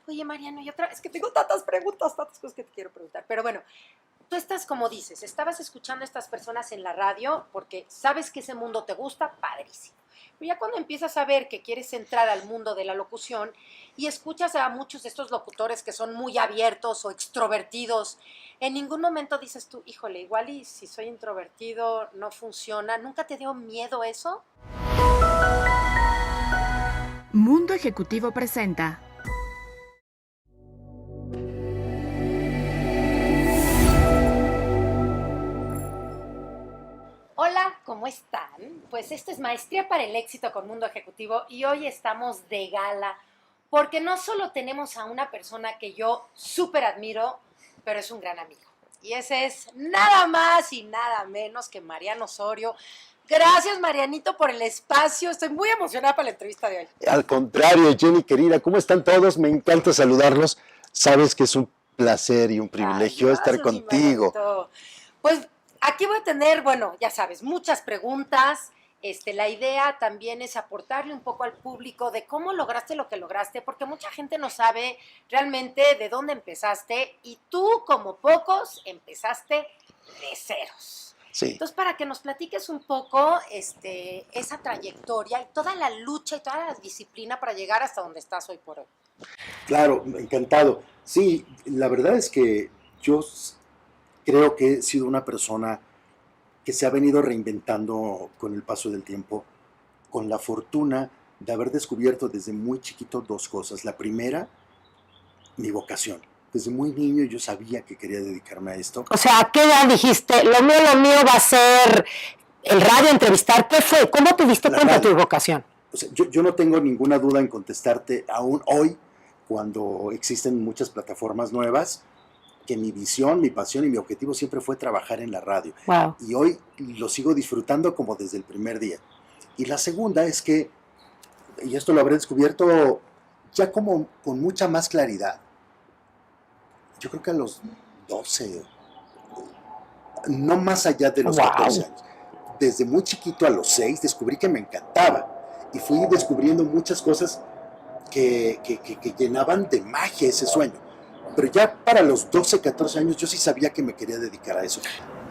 Oye, Mariano, y otra, es que tengo tantas preguntas, tantas cosas que te quiero preguntar. Pero bueno, tú estás, como dices, estabas escuchando a estas personas en la radio porque sabes que ese mundo te gusta, padrísimo. Pero ya cuando empiezas a ver que quieres entrar al mundo de la locución y escuchas a muchos de estos locutores que son muy abiertos o extrovertidos, en ningún momento dices tú, híjole, igual y si soy introvertido no funciona. ¿Nunca te dio miedo eso? Mundo Ejecutivo presenta. Hola, ¿cómo están? Pues esto es Maestría para el Éxito con Mundo Ejecutivo y hoy estamos de gala porque no solo tenemos a una persona que yo súper admiro, pero es un gran amigo. Y ese es nada más y nada menos que Mariano Osorio. Gracias, Marianito, por el espacio. Estoy muy emocionada para la entrevista de hoy. Al contrario, Jenny querida, ¿cómo están todos? Me encanta saludarlos. Sabes que es un placer y un privilegio estar contigo. Marianito. Pues aquí voy a tener, bueno, ya sabes, muchas preguntas. La idea también es aportarle un poco al público de cómo lograste lo que lograste, porque mucha gente no sabe realmente de dónde empezaste y tú, como pocos, empezaste de ceros. Sí. Entonces, para que nos platiques un poco esa trayectoria y toda la lucha y toda la disciplina para llegar hasta donde estás hoy por hoy. Claro, encantado. Sí, la verdad es que yo creo que he sido una persona que se ha venido reinventando con el paso del tiempo, con la fortuna de haber descubierto desde muy chiquito dos cosas. La primera, mi vocación. Desde muy niño yo sabía que quería dedicarme a esto. O sea, ¿a qué edad dijiste, lo mío va a ser el radio, entrevistar? ¿Qué fue? ¿Cómo te diste cuenta de tu vocación? O sea, yo no tengo ninguna duda en contestarte aún hoy, cuando existen muchas plataformas nuevas, que mi visión, mi pasión y mi objetivo siempre fue trabajar en la radio. Wow. Y hoy lo sigo disfrutando como desde el primer día. Y la segunda es que, y esto lo habré descubierto ya como con mucha más claridad, yo creo que a los 12, no más allá de los 14 años. Desde muy chiquito a los 6 descubrí que me encantaba y fui descubriendo muchas cosas que llenaban de magia ese sueño. Pero ya para los 12, 14 años yo sí sabía que me quería dedicar a eso.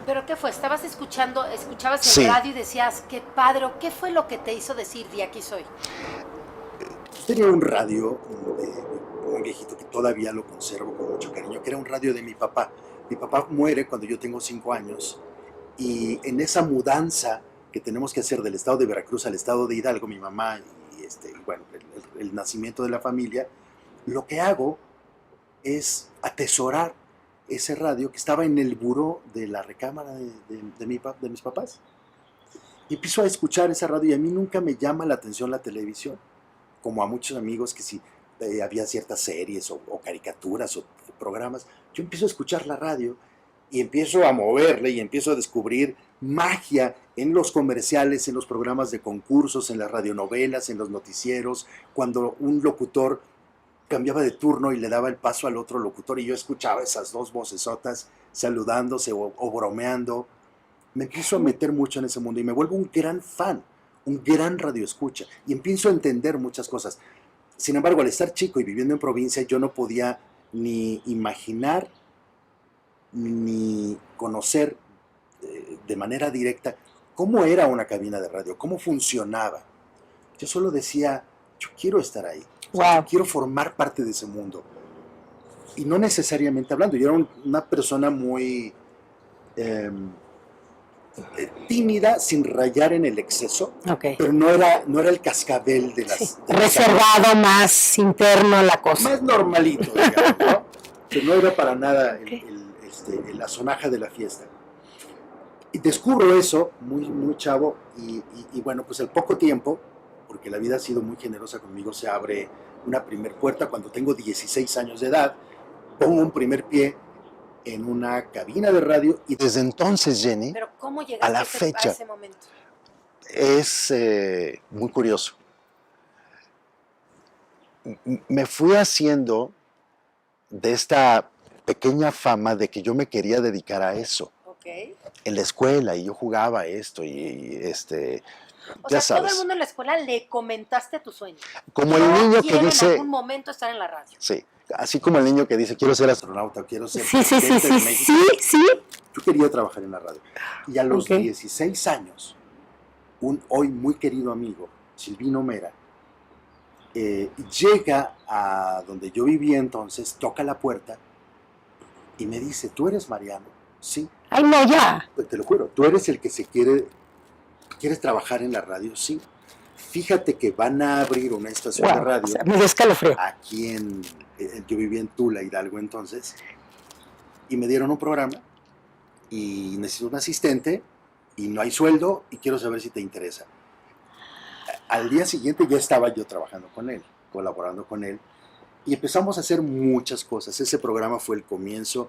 ¿Pero qué fue? Escuchabas Sí. el radio y decías, qué padre, ¿o qué fue lo que te hizo decir, de aquí soy? Tenía un radio muy viejito que todavía lo conservo con mucho cariño, que era un radio de mi papá. Mi papá muere cuando yo tengo 5 años y en esa mudanza que tenemos que hacer del estado de Veracruz al estado de Hidalgo, mi mamá y bueno, el nacimiento de la familia, lo que hago es atesorar ese radio que estaba en el buró de la recámara de mis papás. Y empiezo a escuchar esa radio y a mí nunca me llama la atención la televisión, como a muchos amigos que si había ciertas series o caricaturas o programas. Yo empiezo a escuchar la radio y empiezo a moverle y empiezo a descubrir magia en los comerciales, en los programas de concursos, en las radionovelas, en los noticieros, cuando un locutor cambiaba de turno y le daba el paso al otro locutor y yo escuchaba esas dos vocesotas saludándose o bromeando. Me empiezo a meter mucho en ese mundo y me vuelvo un gran fan, un gran radioescucha y empiezo a entender muchas cosas. Sin embargo, al estar chico y viviendo en provincia, yo no podía ni imaginar ni conocer de manera directa cómo era una cabina de radio, cómo funcionaba. Yo solo decía, yo quiero estar ahí. O sea, yo quiero formar parte de ese mundo. Y no necesariamente hablando. Yo era una persona muy tímida, sin rayar en el exceso. Okay. Pero no era el cascabel de las... Sí. De las Reservado, más interno la cosa. más normalito, digamos, ¿no? Pero no era para nada la sonaja de la fiesta. Y descubro eso muy, muy chavo y bueno, pues al poco tiempo, porque la vida ha sido muy generosa conmigo, se abre una primer puerta cuando tengo 16 años de edad, pongo un primer pie en una cabina de radio y desde entonces, Jenny, ¿Pero cómo llegaste a la fecha, a ese momento? Es muy curioso. Me fui haciendo de esta pequeña fama de que yo me quería dedicar a eso. Okay. En la escuela y yo jugaba esto O ya sea, todo el sabes. mundo en la escuela le comentaste tu sueño. Como el Yo niño que quiero en dice, algún momento estar en la radio. sí, así como el niño que dice, quiero ser astronauta, quiero ser Sí, sí, sí, presidente de sí, México. sí, sí. Yo quería trabajar en la radio. Y a los Ok. 16 años, un hoy muy querido amigo, Silvino Mera, llega a donde yo vivía entonces, toca la puerta y me dice, ¿tú eres Mariano? Sí, Ay, no, ya. te lo juro, tú eres el que ¿quieres trabajar en la radio? Sí. Fíjate que van a abrir una estación de Wow. radio O sea, me dio escalofrío. aquí yo vivía en Tula, Hidalgo entonces, y me dieron un programa y necesito un asistente y no hay sueldo y quiero saber si te interesa. Al día siguiente ya estaba yo trabajando con él, colaborando con él, y empezamos a hacer muchas cosas. Ese programa fue el comienzo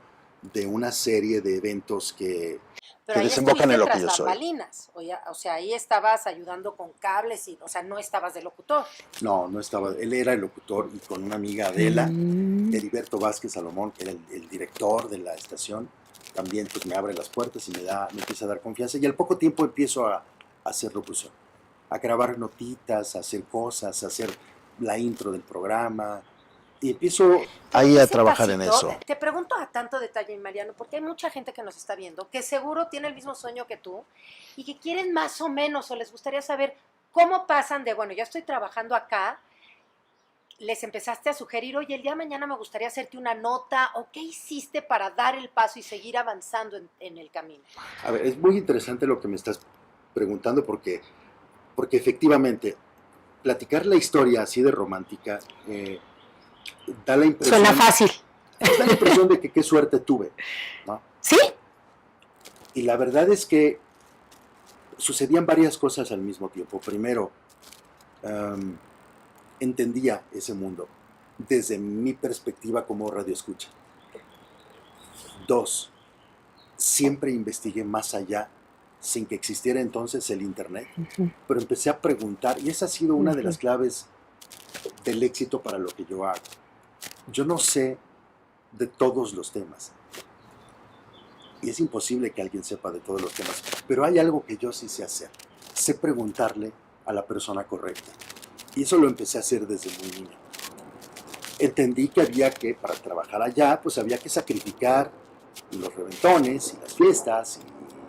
de una serie de eventos que Pero ahí desembocan en lo que tras yo soy. bambalinas. O sea, ahí estabas ayudando con cables, o sea, no estabas de locutor. no estaba, él era el locutor y con una amiga Adela, Mm. Heriberto Vázquez Salomón, que era el director de la estación, también pues me abre las puertas y me empieza a dar confianza y al poco tiempo empiezo a hacer locución, a grabar notitas, a hacer cosas, a hacer la intro del programa y empiezo Ahí a Ese trabajar en pasito, eso. Te pregunto a tanto detalle, Mariano, porque hay mucha gente que nos está viendo que seguro tiene el mismo sueño que tú y que quieren más o menos o les gustaría saber cómo pasan de, bueno, ya estoy trabajando acá, les empezaste a sugerir, oye, el día de mañana me gustaría hacerte una nota, o qué hiciste para dar el paso y seguir avanzando en el camino. A ver, es muy interesante lo que me estás preguntando porque efectivamente platicar la historia así de romántica da la impresión, Suena fácil. da la impresión de que qué suerte tuve, ¿no? ¿Sí? Y la verdad es que sucedían varias cosas al mismo tiempo. Primero, entendía ese mundo desde mi perspectiva como radioescucha. Dos, siempre investigué más allá, sin que existiera entonces el internet, pero empecé a preguntar, y esa ha sido una de las claves del éxito para lo que yo hago. Yo no sé de todos los temas, y es imposible que alguien sepa de todos los temas, pero hay algo que yo sí sé hacer, sé preguntarle a la persona correcta, y eso lo empecé a hacer desde muy niño. Entendí que para trabajar allá, pues había que sacrificar los reventones, y las fiestas,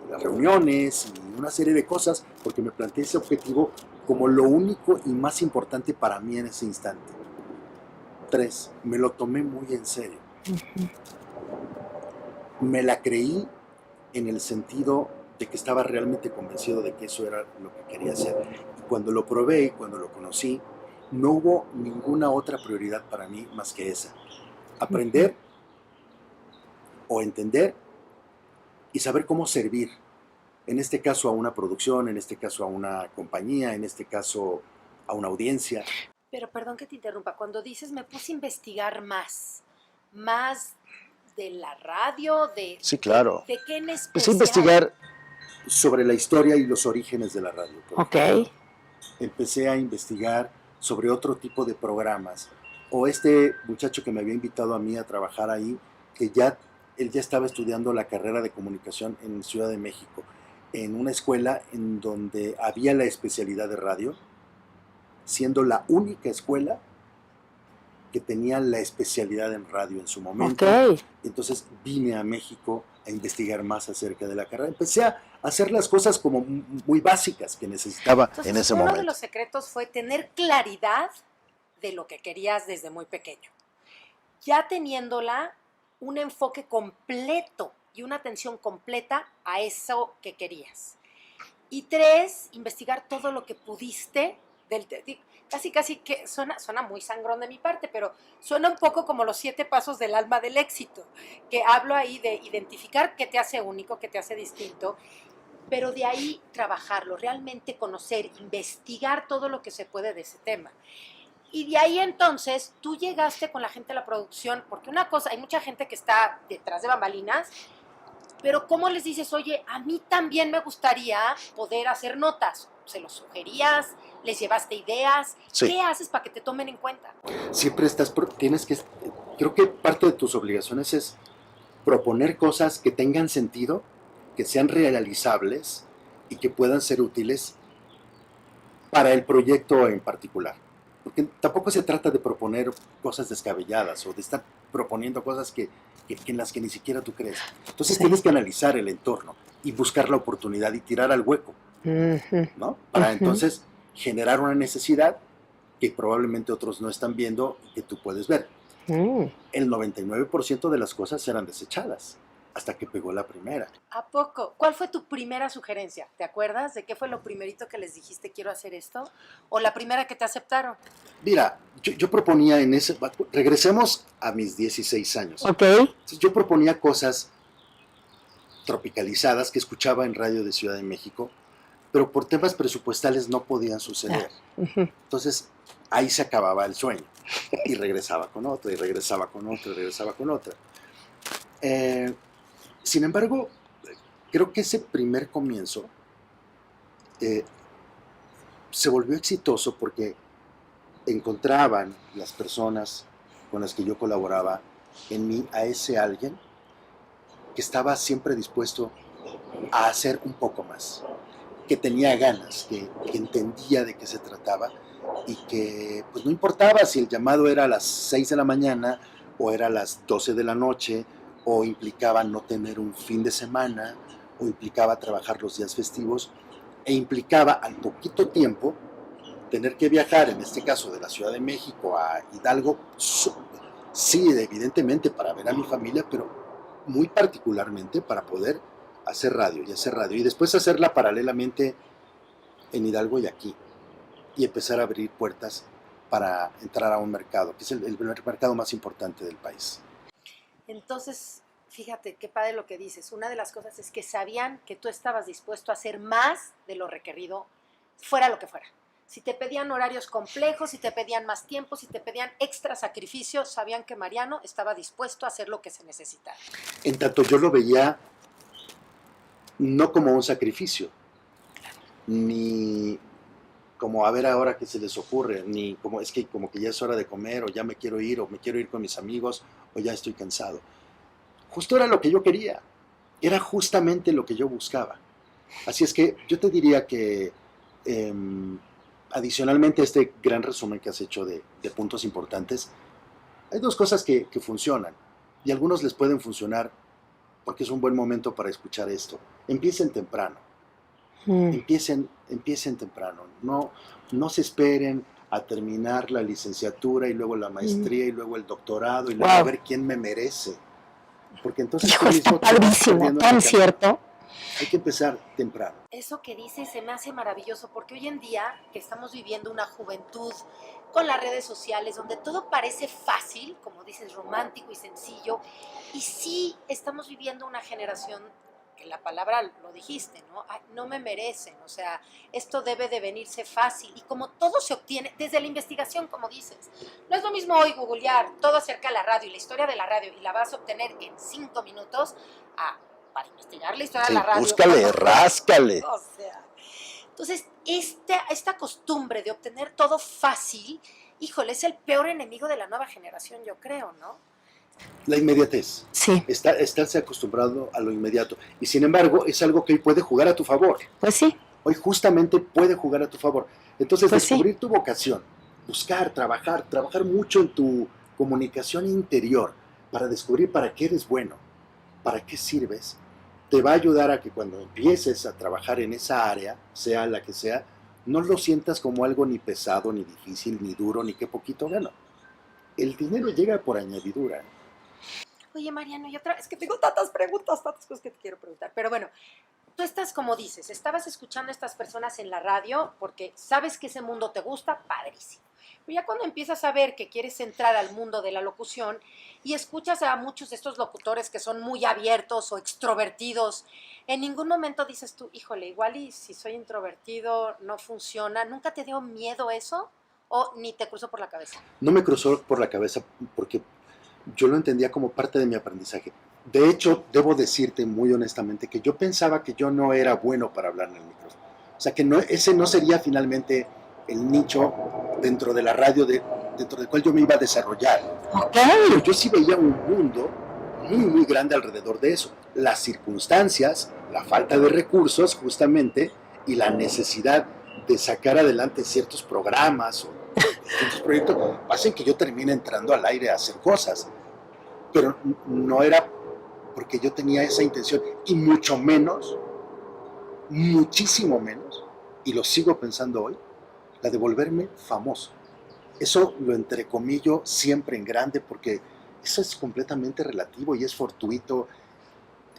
y las reuniones, y una serie de cosas, porque me planteé ese objetivo como lo único y más importante para mí en ese instante. 3, me lo tomé muy en serio. Me la creí en el sentido de que estaba realmente convencido de que eso era lo que quería hacer. Y cuando lo probé y cuando lo conocí, no hubo ninguna otra prioridad para mí más que esa. Aprender o entender y saber cómo servir. En este caso a una producción, en este caso a una compañía, en este caso a una audiencia. Pero perdón que te interrumpa, cuando dices me puse a investigar más de la radio, Sí, claro. ¿de qué en especial? Empecé a investigar, Sobre la historia y los orígenes de la radio. Ok. Empecé a investigar sobre otro tipo de programas. O este muchacho que me había invitado a mí a trabajar ahí, que él ya estaba estudiando la carrera de comunicación en Ciudad de México, en una escuela en donde había la especialidad de radio, siendo la única escuela que tenía la especialidad en radio en su momento. Ok. Entonces vine a México a investigar más acerca de la carrera. Empecé a hacer las cosas como muy básicas que necesitaba Entonces, en ese uno de momento. los secretos fue tener claridad de lo que querías desde muy pequeño. Ya teniéndola, un enfoque completo y una atención completa a eso que querías. Y 3, investigar todo lo que pudiste. Casi que suena muy sangrón de mi parte, pero suena un poco como los 7 pasos del alma del éxito, que hablo ahí de identificar qué te hace único, qué te hace distinto, pero de ahí trabajarlo, realmente conocer, investigar todo lo que se puede de ese tema. Y de ahí entonces tú llegaste con la gente de la producción, porque una cosa, hay mucha gente que está detrás de bambalinas, pero ¿cómo les dices, oye, a mí también me gustaría poder hacer notas? ¿Se los sugerías? ¿Les llevaste ideas? Sí. ¿Qué haces para que te tomen en cuenta? Siempre creo que parte de tus obligaciones es proponer cosas que tengan sentido, que sean realizables y que puedan ser útiles para el proyecto en particular. Porque tampoco se trata de proponer cosas descabelladas o de estar proponiendo cosas que en las que ni siquiera tú crees. Entonces Sí. tienes que analizar el entorno y buscar la oportunidad y tirar al hueco, Ujú. ¿no? Para Ujú. entonces generar una necesidad que probablemente otros no están viendo y que tú puedes ver. El 99% de las cosas eran desechadas hasta que pegó la primera. ¿A poco? ¿Cuál fue tu primera sugerencia? ¿Te acuerdas de qué fue lo primerito que les dijiste quiero hacer esto? ¿O la primera que te aceptaron? Mira, yo proponía en ese... Regresemos a mis 16 años. Ok. Entonces, yo proponía cosas tropicalizadas que escuchaba en radio de Ciudad de México, pero por temas presupuestales no podían suceder. Ujú. Entonces, ahí se acababa el sueño. Y regresaba con otra, y regresaba con otra, y regresaba con otra. Sin embargo, creo que ese primer comienzo se volvió exitoso porque encontraban las personas con las que yo colaboraba en mí a ese alguien que estaba siempre dispuesto a hacer un poco más, que tenía ganas, que entendía de qué se trataba y que pues no importaba si el llamado era a las 6 de la mañana o era a las 12 de la noche o implicaba no tener un fin de semana o implicaba trabajar los días festivos e implicaba al poquito tiempo tener que viajar, en este caso de la Ciudad de México a Hidalgo, sí, evidentemente para ver a mi familia, pero muy particularmente para poder hacer radio y después hacerla paralelamente en Hidalgo y aquí y empezar a abrir puertas para entrar a un mercado, que es el mercado más importante del país. Entonces, fíjate, qué padre lo que dices. Una de las cosas es que sabían que tú estabas dispuesto a hacer más de lo requerido, fuera lo que fuera. Si te pedían horarios complejos, si te pedían más tiempo, si te pedían extra sacrificios, sabían que Mariano estaba dispuesto a hacer lo que se necesitara. En tanto yo lo veía no como un sacrificio, ni como a ver ahora qué se les ocurre, ni como es que como que ya es hora de comer, o ya me quiero ir, o me quiero ir con mis amigos, o ya estoy cansado. Justo era lo que yo quería, era justamente lo que yo buscaba. Así es que yo te diría que adicionalmente a este gran resumen que has hecho de puntos importantes, hay dos cosas que funcionan, y a algunos les pueden funcionar porque es un buen momento para escuchar esto. Empiecen temprano. Empiecen temprano, no se esperen a terminar la licenciatura y luego la maestría y luego el doctorado y luego a ver quién me merece, porque entonces Hijo, está padrísimo, tan cierto. Hay que empezar temprano. Eso que dices se me hace maravilloso, porque hoy en día que estamos viviendo una juventud con las redes sociales, donde todo parece fácil, como dices, romántico y sencillo, y sí estamos viviendo una generación que la palabra lo dijiste, ¿no? Ay, no me merecen, o sea, esto debe de venirse fácil, y como todo se obtiene desde la investigación, como dices, no es lo mismo hoy googlear todo acerca de la radio y la historia de la radio y la vas a obtener en 5 minutos para investigar la historia de la radio. Búscale, ráscale. O sea, entonces, esta costumbre de obtener todo fácil, híjole, es el peor enemigo de la nueva generación, yo creo, ¿no? La inmediatez. Sí. Estarse acostumbrado a lo inmediato. Y sin embargo, es algo que hoy puede jugar a tu favor. Pues sí. Hoy justamente puede jugar a tu favor. Entonces, Pues descubrir tu vocación, buscar, trabajar mucho en tu comunicación interior para descubrir para qué eres bueno, para qué sirves, te va a ayudar a que cuando empieces a trabajar en esa área, sea la que sea, no lo sientas como algo ni pesado, ni difícil, ni duro, ni que poquito gano. El dinero llega por añadidura. Oye, Mariano, es que tengo tantas preguntas, tantas cosas que te quiero preguntar. Pero bueno, tú estás como dices, estabas escuchando a estas personas en la radio porque sabes que ese mundo te gusta, padrísimo. Pero ya cuando empiezas a ver que quieres entrar al mundo de la locución y escuchas a muchos de estos locutores que son muy abiertos o extrovertidos, en ningún momento dices tú, híjole, igual y si soy introvertido no funciona. ¿Nunca te dio miedo eso o ni te cruzó por la cabeza? No me cruzó por la cabeza porque yo lo entendía como parte de mi aprendizaje. De hecho, debo decirte muy honestamente que yo pensaba que yo no era bueno para hablar en el micrófono. O sea, que ese no sería finalmente el nicho dentro de la radio dentro del cual yo me iba a desarrollar. Pero yo sí veía un mundo muy, muy grande alrededor de eso. Las circunstancias, la falta de recursos justamente y la necesidad de sacar adelante ciertos programas o ciertos proyectos, hacen que yo termine entrando al aire a hacer cosas. Pero no era porque yo tenía esa intención, y mucho menos, muchísimo menos, y lo sigo pensando hoy, la de volverme famoso. Eso lo entrecomillo siempre en grande, porque eso es completamente relativo y es fortuito,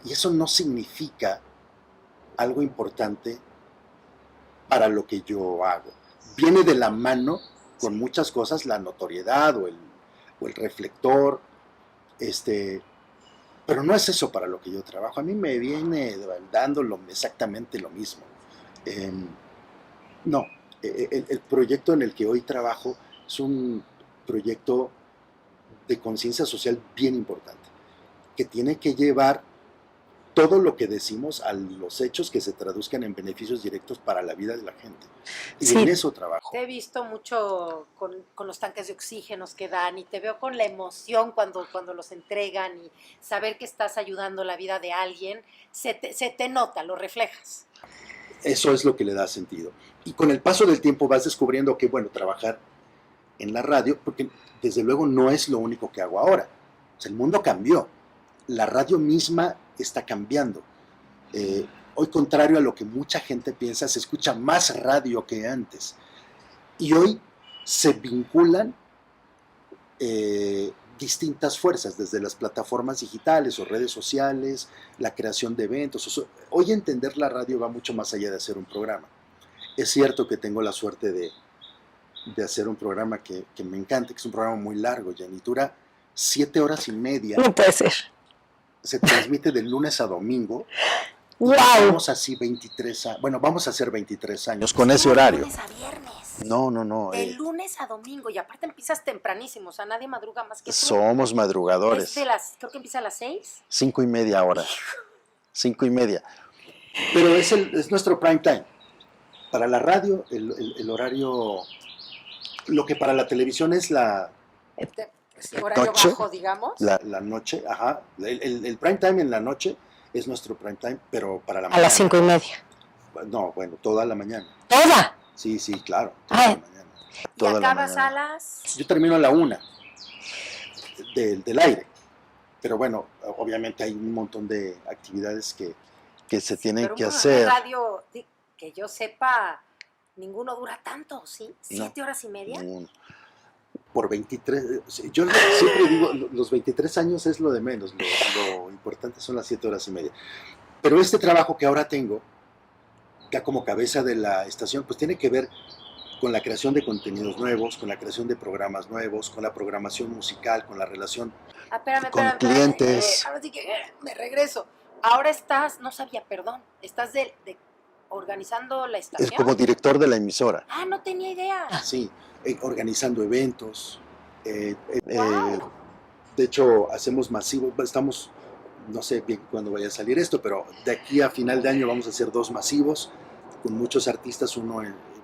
y eso no significa algo importante para lo que yo hago. Viene de la mano con muchas cosas, la notoriedad o el reflector, pero no es eso para lo que yo trabajo. A mí me viene dando exactamente lo mismo. No, el proyecto en el que hoy trabajo es un proyecto de conciencia social bien importante, que tiene que llevar todo lo que decimos a los hechos que se traduzcan en beneficios directos para la vida de la gente. Y Sí. en eso trabajo. Te he visto mucho con los tanques de oxígenos que dan y te veo con la emoción cuando los entregan y saber que estás ayudando la vida de alguien, se te nota, lo reflejas. Eso es lo que le da sentido. Y con el paso del tiempo vas descubriendo que, bueno, trabajar en la radio, porque desde luego no es lo único que hago ahora. O sea, el mundo cambió. La radio misma está cambiando. Hoy, contrario a lo que mucha gente piensa, se escucha más radio que antes. Y hoy se vinculan distintas fuerzas, desde las plataformas digitales o redes sociales, la creación de eventos. Hoy entender la radio va mucho más allá de hacer un programa. Es cierto que tengo la suerte de hacer un programa que me encanta, que es un programa muy largo, Jenny, dura 7 horas y media. No puede ser. Se transmite de lunes a domingo. ¡Wow! Vamos así 23 años. Bueno, vamos a hacer 23 años con ese De horario. lunes a viernes. No. De lunes a domingo. Y aparte empiezas tempranísimo. O sea, nadie madruga más que tú. Somos madrugadores. Creo que empieza a las 6. 5:30 ahora. 5:30. Pero es nuestro prime time. Para la radio, el horario, lo que para la televisión es la Horario noche, bajo, digamos. la noche, ajá. El prime time en la noche es nuestro prime time, pero para la A mañana. las 5:30. No, bueno, toda la mañana. ¿Toda? Sí, claro, toda Ay. la mañana. Y Toda la acabas mañana. a las... Yo termino a la 1 del aire, pero bueno, obviamente hay un montón de actividades que se tienen Pero un que programa hacer. de radio, que yo sepa, ninguno dura tanto, ¿sí? No. 7 horas y media. Por 23, yo siempre digo, los 23 años es lo de menos, lo importante son las 7 horas y media. Pero este trabajo que ahora tengo, ya como cabeza de la estación, pues tiene que ver con la creación de contenidos nuevos, con la creación de programas nuevos, con la programación musical, con la relación Espérame, con espérame. clientes. Ahora sí que me regreso. Ahora estás, no sabía, perdón, estás de organizando la estación. como director de la emisora. Ah, no tenía idea. Sí, organizando eventos. Wow. De hecho, hacemos masivos, estamos, no sé bien cuándo vaya a salir esto, pero de aquí a final de año vamos a hacer 2 masivos con muchos artistas,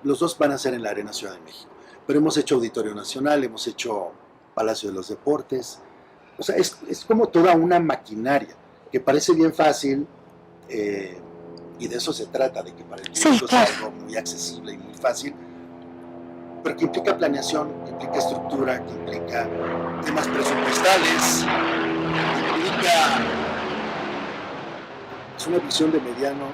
los 2 van a ser en la Arena Ciudad de México. Pero hemos hecho Auditorio Nacional, hemos hecho Palacio de los Deportes. O sea, es como toda una maquinaria que parece bien fácil, y de eso se trata, de que para el Sí, público claro. sea algo muy accesible y muy fácil, pero que implica planeación, que implica estructura, que implica temas presupuestales, que implica es una visión de mediano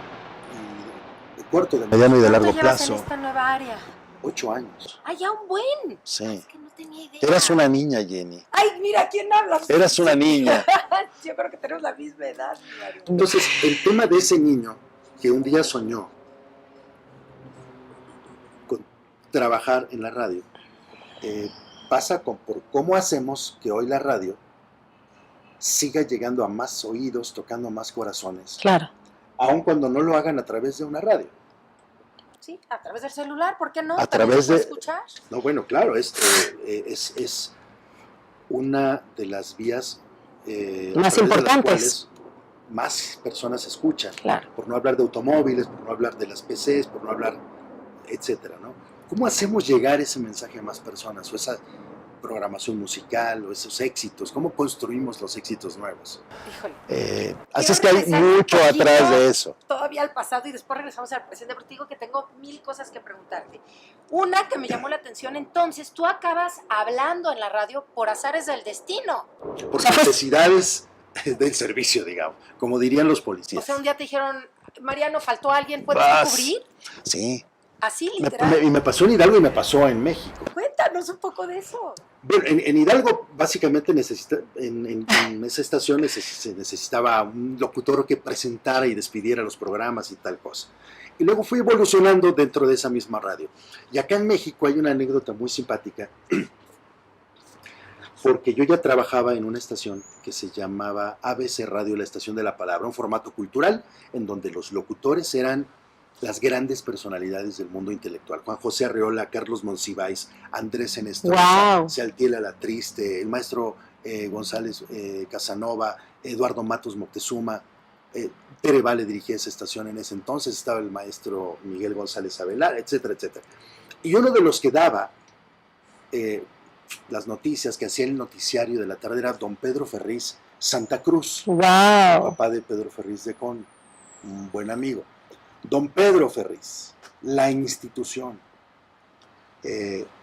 y de corto, de mediano y de largo ¿Cuánto llevas plazo. en esta nueva área? 8 años. ¡Ay, ya un buen! Sí. Es que no tenía idea. Eras una niña, Jenny. ¡Ay, mira quién habla! Eras una niña. Yo creo que tenemos la misma edad, Mario. Entonces, el tema de ese niño que un día soñó con trabajar en la radio, pasa por cómo hacemos que hoy la radio siga llegando a más oídos, tocando más corazones, Claro. aun cuando no lo hagan a través de una radio. Sí, a través del celular, ¿por qué no? A También través se puede de- escuchar. No, bueno, claro, es una de las vías a Más través de las importantes. cuales más personas escuchan. Claro. Por no hablar de automóviles, por no hablar de las PCs, por no hablar, etcétera, ¿no? ¿Cómo hacemos llegar ese mensaje a más personas o programación musical o esos éxitos, cómo construimos los éxitos nuevos. Híjole. Así es Quiero que hay regresar un mucho poquito atrás de eso. Todavía al pasado y después regresamos al presente, porque te digo que tengo 1000 cosas que preguntarte. Una que me llamó la atención, entonces tú acabas hablando en la radio por azares del destino. Por necesidades del servicio, digamos, como dirían los O policías. sea, un día te dijeron, Mariano, faltó alguien, ¿puedes Vas. cubrir? Sí. Así, literal. Y me pasó en Hidalgo y me pasó en México. Cuéntanos un poco de eso. Bueno, en Hidalgo básicamente en esa estación se necesitaba un locutor que presentara y despidiera los programas y tal cosa. Y luego fui evolucionando dentro de esa misma radio. Y acá en México hay una anécdota muy simpática, porque yo ya trabajaba en una estación que se llamaba ABC Radio, la Estación de la Palabra, un formato cultural en donde los locutores eran las grandes personalidades del mundo intelectual. Juan José Arreola, Carlos Monsiváis, Andrés Enestrosa, Wow. Sealtiel Alatriste, el maestro González Casanova, Eduardo Matos Moctezuma, Tere Vale dirigía esa estación en ese entonces, estaba el maestro Miguel González Avelar, etcétera, etcétera. Y uno de los que daba las noticias, que hacía el noticiario de la tarde, era don Pedro Ferriz Santa Cruz, el Wow. papá de Pedro Ferriz de Con, un buen amigo. Don Pedro Ferriz, la institución,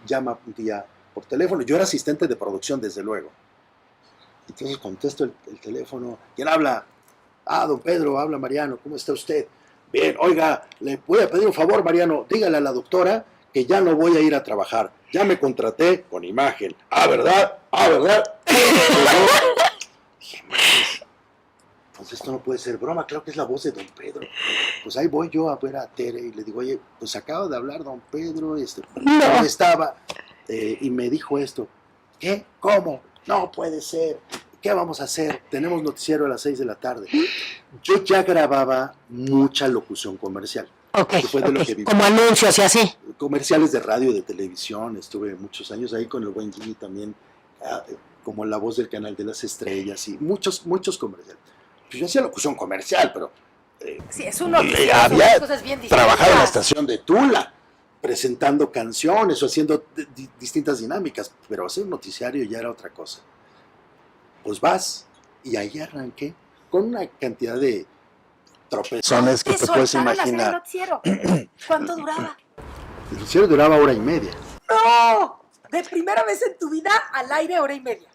llama un día por teléfono. Yo era asistente de producción, desde luego. Entonces contesto el teléfono. ¿Quién habla? Ah, don Pedro, habla Mariano. ¿Cómo está usted? Bien, oiga, le voy a pedir un favor, Mariano. Dígale a la doctora que ya no voy a ir a trabajar. Ya me contraté con imagen. Ah, ¿verdad? Ah, ¿verdad? Dije, madres, pues esto no puede ser broma, claro que es la voz de don Pedro. Pues ahí voy yo a ver a Tere y le digo, oye, pues acaba de hablar don Pedro, ¿dónde estaba? Y me dijo esto. ¿Qué? ¿Cómo? No puede ser. ¿Qué vamos a hacer? Tenemos noticiero a las 6 de la tarde. Yo ya grababa mucha locución comercial. Ok, Que fue de lo ok. que viví. Como anuncios y así. Comerciales de radio, de televisión, estuve muchos años ahí con el buen Jimmy también, como la voz del Canal de las Estrellas y muchos comerciales. Pues yo hacía locución comercial, pero Sí, es un noticiero, son había dos cosas bien distintas. trabajado en la estación de Tula, presentando canciones o haciendo distintas dinámicas, pero hacer un noticiario ya era otra cosa. Pues vas, y ahí arranqué con una cantidad de tropezones que te puedes soltaron a hacer el imaginar. noticiero. ¿Cuánto duraba? El noticiero duraba 1:30. ¡No! De primera vez en tu vida al aire 1:30.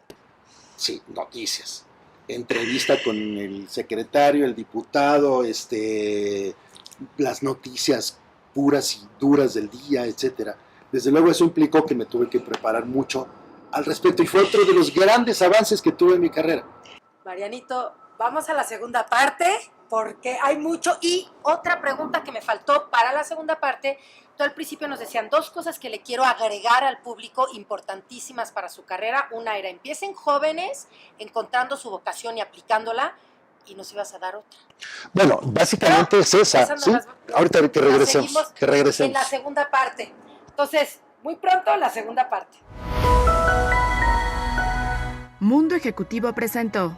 Sí, noticias. Entrevista con el secretario, el diputado, las noticias puras y duras del día, etcétera. Desde luego eso implicó que me tuve que preparar mucho al respecto y fue otro de los grandes avances que tuve en mi carrera. Marianito, vamos a la segunda parte porque hay mucho. Y otra pregunta que me faltó para la segunda parte. Tú al principio nos decían 2 cosas que le quiero agregar al público importantísimas para su carrera. Una era, empiecen jóvenes encontrando su vocación y aplicándola, y nos ibas a dar otra. Bueno, básicamente es esa, Esas ¿sí? no las- Ahorita que las regresemos, seguimos que regresemos. En la segunda parte. Entonces, muy pronto la segunda parte. Mundo Ejecutivo presentó